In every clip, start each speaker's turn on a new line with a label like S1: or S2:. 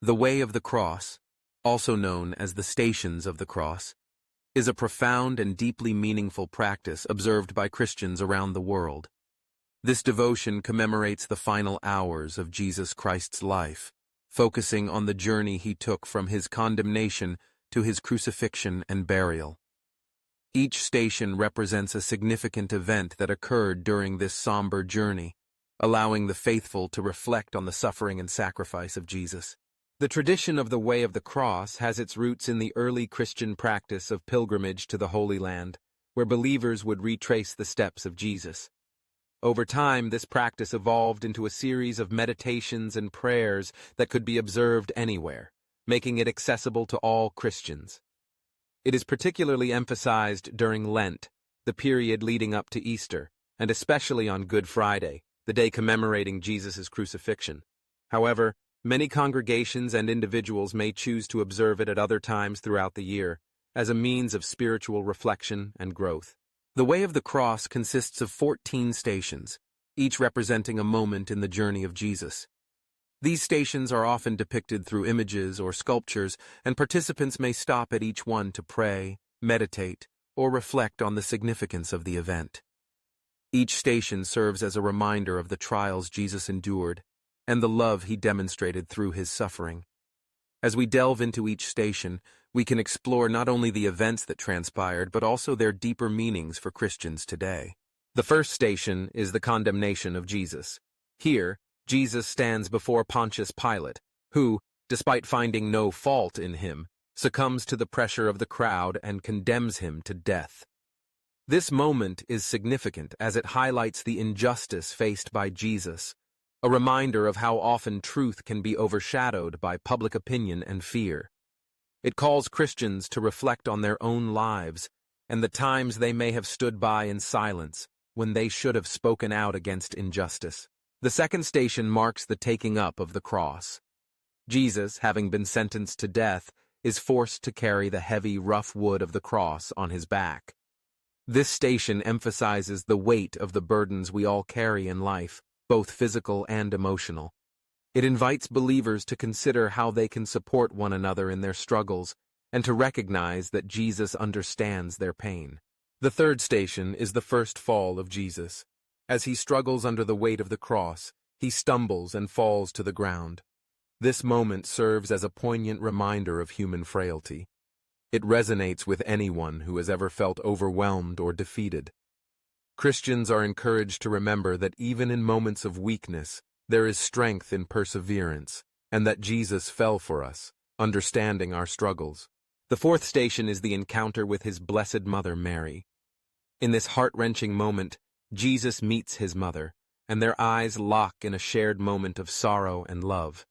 S1: The Way of the Cross, also known as the Stations of the Cross, is a profound and deeply meaningful practice observed by Christians around the world. This devotion commemorates the final hours of Jesus Christ's life, focusing on the journey he took from his condemnation to his crucifixion and burial. Each station represents a significant event that occurred during this somber journey, allowing the faithful to reflect on the suffering and sacrifice of Jesus. The tradition of the Way of the Cross has its roots in the early Christian practice of pilgrimage to the Holy Land, where believers would retrace the steps of Jesus. Over time, this practice evolved into a series of meditations and prayers that could be observed anywhere, making it accessible to all Christians. It is particularly emphasized during Lent, the period leading up to Easter, and especially on Good Friday, the day commemorating Jesus' crucifixion. However, many congregations and individuals may choose to observe it at other times throughout the year, as a means of spiritual reflection and growth. The Way of the Cross consists of 14 stations, each representing a moment in the journey of Jesus. These stations are often depicted through images or sculptures, and participants may stop at each one to pray, meditate, or reflect on the significance of the event. Each station serves as a reminder of the trials Jesus endured and the love he demonstrated through his suffering. As we delve into each station, we can explore not only the events that transpired, but also their deeper meanings for Christians today. The first station is the condemnation of Jesus. Here, Jesus stands before Pontius Pilate, who, despite finding no fault in him, succumbs to the pressure of the crowd and condemns him to death. This moment is significant as it highlights the injustice faced by Jesus, a reminder of how often truth can be overshadowed by public opinion and fear. It calls Christians to reflect on their own lives and the times they may have stood by in silence when they should have spoken out against injustice. The second station marks the taking up of the cross. Jesus, having been sentenced to death, is forced to carry the heavy, rough wood of the cross on his back. This station emphasizes the weight of the burdens we all carry in life, both physical and emotional. It invites believers to consider how they can support one another in their struggles and to recognize that Jesus understands their pain. The third station is the first fall of Jesus. As he struggles under the weight of the cross, he stumbles and falls to the ground. This moment serves as a poignant reminder of human frailty. It resonates with anyone who has ever felt overwhelmed or defeated. Christians are encouraged to remember that even in moments of weakness, there is strength in perseverance, and that Jesus fell for us, understanding our struggles. The fourth station is the encounter with his Blessed Mother Mary. In this heart-wrenching moment, Jesus meets his mother, and their eyes lock in a shared moment of sorrow and love.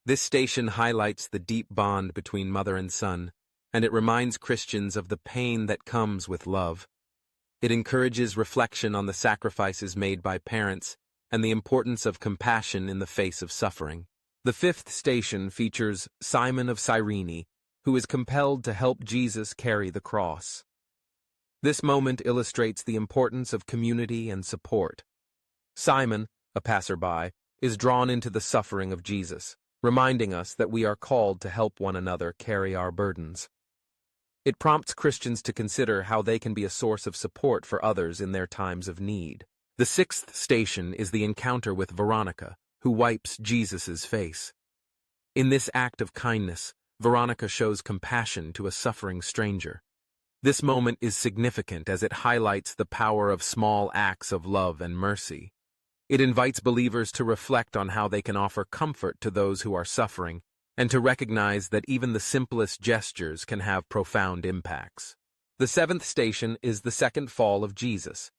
S1: This station highlights the deep bond between mother and son, and it reminds Christians of the pain that comes with love. It encourages reflection on the sacrifices made by parents and the importance of compassion in the face of suffering. The fifth station features Simon of Cyrene, who is compelled to help Jesus carry the cross. This moment illustrates the importance of community and support. Simon, a passerby, is drawn into the suffering of Jesus, reminding us that we are called to help one another carry our burdens. It prompts Christians to consider how they can be a source of support for others in their times of need. The sixth station is the encounter with Veronica, who wipes Jesus' face. In this act of kindness, Veronica shows compassion to a suffering stranger. This moment is significant as it highlights the power of small acts of love and mercy. It invites believers to reflect on how they can offer comfort to those who are suffering, and to recognize that even the simplest gestures can have profound impacts. The seventh station is the second fall of Jesus.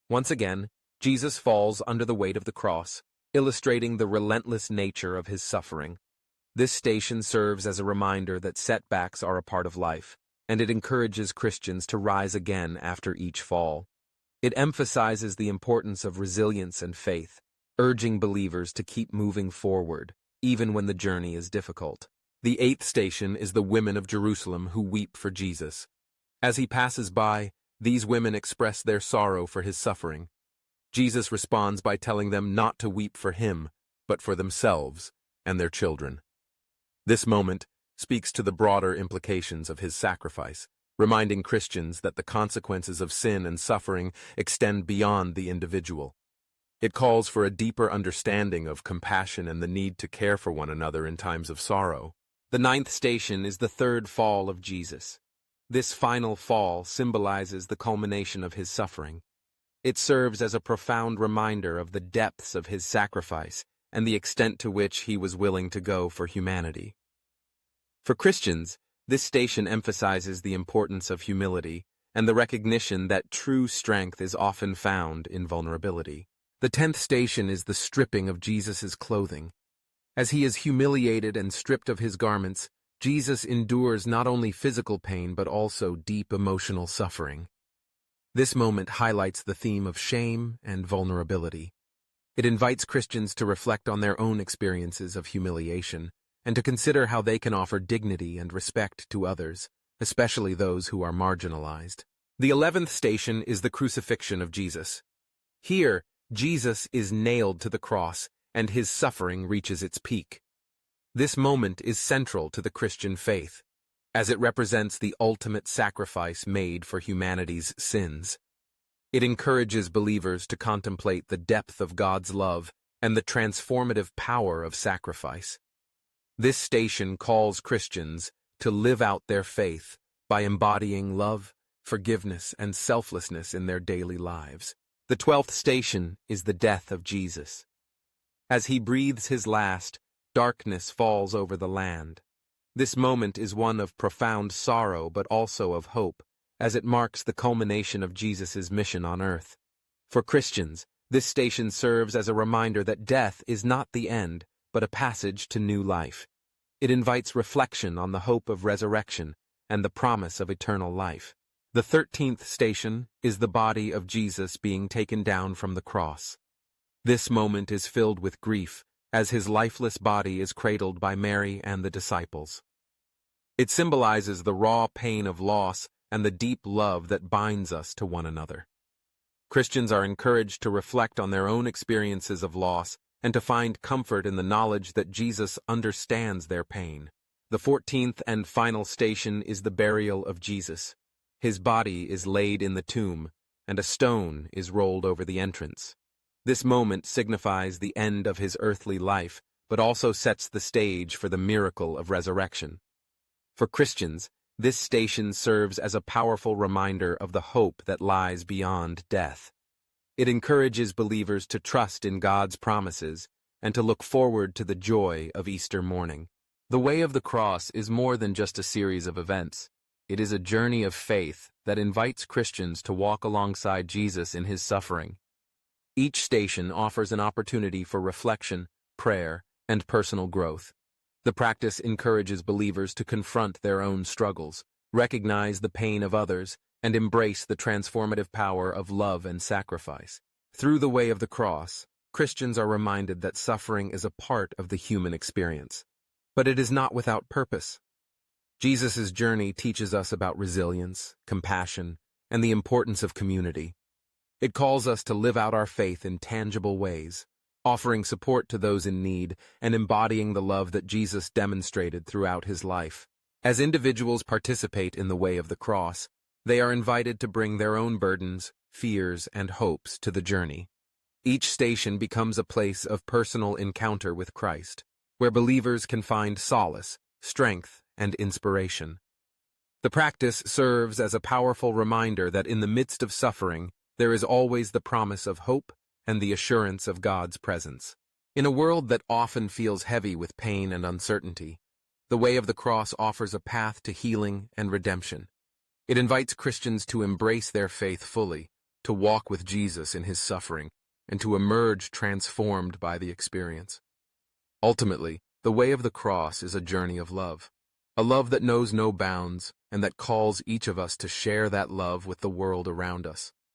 S1: Once again, Jesus falls under the weight of the cross, illustrating the relentless nature of his suffering. This station serves as a reminder that setbacks are a part of life, and it encourages Christians to rise again after each fall. It emphasizes the importance of resilience and faith, urging believers to keep moving forward, even when the journey is difficult. The eighth station is the women of Jerusalem who weep for Jesus. As he passes by, these women express their sorrow for his suffering. Jesus responds by telling them not to weep for him, but for themselves and their children. This moment speaks to the broader implications of his sacrifice, reminding Christians that the consequences of sin and suffering extend beyond the individual. It calls for a deeper understanding of compassion and the need to care for one another in times of sorrow. The ninth station is the third fall of Jesus. This final fall symbolizes the culmination of his suffering. It serves as a profound reminder of the depths of his sacrifice and the extent to which he was willing to go for humanity. For Christians, this station emphasizes the importance of humility and the recognition that true strength is often found in vulnerability. The 10th station is the stripping of Jesus' clothing. As he is humiliated and stripped of his garments, Jesus endures not only physical pain but also deep emotional suffering. This moment highlights the theme of shame and vulnerability. It invites Christians to reflect on their own experiences of humiliation and to consider how they can offer dignity and respect to others, especially those who are marginalized. The 11th station is the crucifixion of Jesus. Here, Jesus is nailed to the cross, and his suffering reaches its peak. This moment is central to the Christian faith, as it represents the ultimate sacrifice made for humanity's sins. It encourages believers to contemplate the depth of God's love and the transformative power of sacrifice. This station calls Christians to live out their faith by embodying love, forgiveness, and selflessness in their daily lives. The 12th station is the death of Jesus. As he breathes his last, darkness falls over the land. This moment is one of profound sorrow but also of hope, as it marks the culmination of Jesus' mission on earth. For Christians, this station serves as a reminder that death is not the end, but a passage to new life. It invites reflection on the hope of resurrection and the promise of eternal life. The 13th station is the body of Jesus being taken down from the cross. This moment is filled with grief, as his lifeless body is cradled by Mary and the disciples. It symbolizes the raw pain of loss and the deep love that binds us to one another. Christians are encouraged to reflect on their own experiences of loss and to find comfort in the knowledge that Jesus understands their pain. The 14th and final station is the burial of Jesus. His body is laid in the tomb, and a stone is rolled over the entrance. This moment signifies the end of his earthly life, but also sets the stage for the miracle of resurrection. For Christians, this station serves as a powerful reminder of the hope that lies beyond death. It encourages believers to trust in God's promises and to look forward to the joy of Easter morning. The Way of the Cross is more than just a series of events. It is a journey of faith that invites Christians to walk alongside Jesus in his suffering. Each station offers an opportunity for reflection, prayer, and personal growth. The practice encourages believers to confront their own struggles, recognize the pain of others, and embrace the transformative power of love and sacrifice. Through the Way of the Cross, Christians are reminded that suffering is a part of the human experience. But it is not without purpose. Jesus' journey teaches us about resilience, compassion, and the importance of community. It calls us to live out our faith in tangible ways, offering support to those in need and embodying the love that Jesus demonstrated throughout his life. As individuals participate in the Way of the Cross, they are invited to bring their own burdens, fears, and hopes to the journey. Each station becomes a place of personal encounter with Christ, where believers can find solace, strength, and inspiration. The practice serves as a powerful reminder that in the midst of suffering, there is always the promise of hope and the assurance of God's presence. In a world that often feels heavy with pain and uncertainty, the Way of the Cross offers a path to healing and redemption. It invites Christians to embrace their faith fully, to walk with Jesus in his suffering, and to emerge transformed by the experience. Ultimately, the Way of the Cross is a journey of love. A love that knows no bounds and that calls each of us to share that love with the world around us.